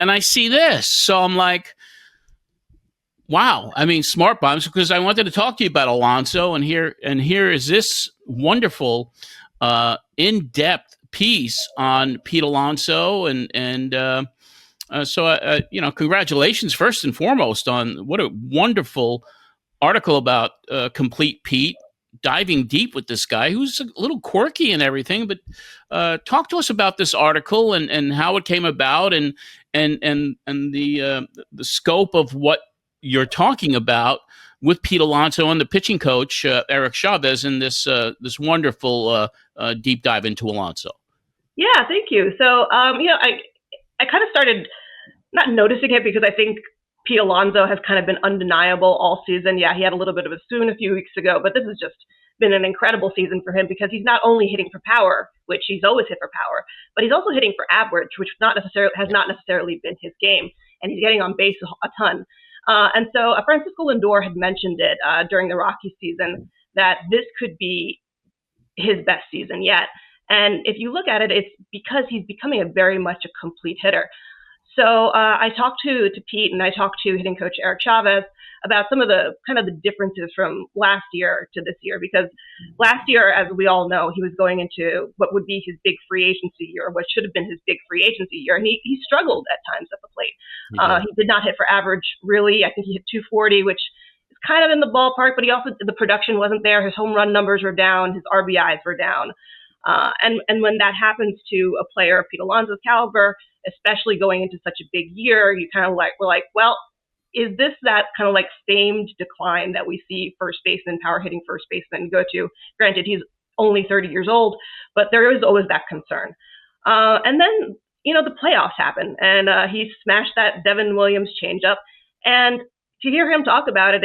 and I see this. So I'm like, wow. I mean, smart bombs, because I wanted to talk to you about Alonso, and here is this wonderful, in-depth piece on Pete Alonso, and congratulations first and foremost on what a wonderful article about complete Pete, diving deep with this guy who's a little quirky and everything. But talk to us about this article and how it came about, and the scope of what you're talking about with Pete Alonso and the pitching coach Eric Chavez in this wonderful deep dive into Alonso. Yeah, thank you. So I kind of started not noticing it because I think Pete Alonso has kind of been undeniable all season. Yeah, he had a little bit of a swoon a few weeks ago, but this has just been an incredible season for him because he's not only hitting for power, which he's always hit for power, but he's also hitting for average, which has not necessarily been his game, and he's getting on base a ton. And so Francisco Lindor had mentioned it during the Rockies season that this could be his best season yet. And if you look at it, it's because he's becoming a very much a complete hitter. So I talked to Pete, and I talked to hitting coach Eric Chavez about some of the kind of the differences from last year to this year, because last year, as we all know, he was going into what would be his big free agency year, what should have been his big free agency year, and he struggled at times at the plate. He did not hit for average, really. I think he hit 240, which is kind of in the ballpark, but the production wasn't there. His home run numbers were down. His RBIs were down. And when that happens to a player of Pete Alonso's caliber, especially going into such a big year, you kind of we're like, well, is this that kind of like famed decline that we see first baseman, power hitting first baseman go to? Granted, he's only 30 years old, but there is always that concern. And then, the playoffs happen, and he smashed that Devin Williams changeup. And to hear him talk about it,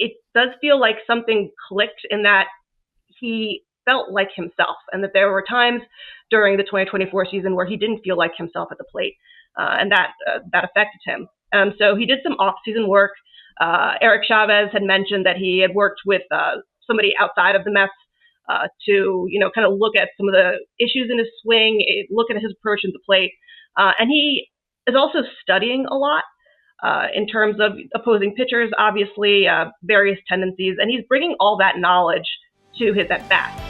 it does feel like something clicked in that he felt like himself, and that there were times during the 2024 season where he didn't feel like himself at the plate, and that affected him. So he did some off-season work. Eric Chavez had mentioned that he had worked with somebody outside of the Mets to, kind of look at some of the issues in his swing, look at his approach at the plate. And he is also studying a lot in terms of opposing pitchers, obviously, various tendencies, and he's bringing all that knowledge to his at-bats.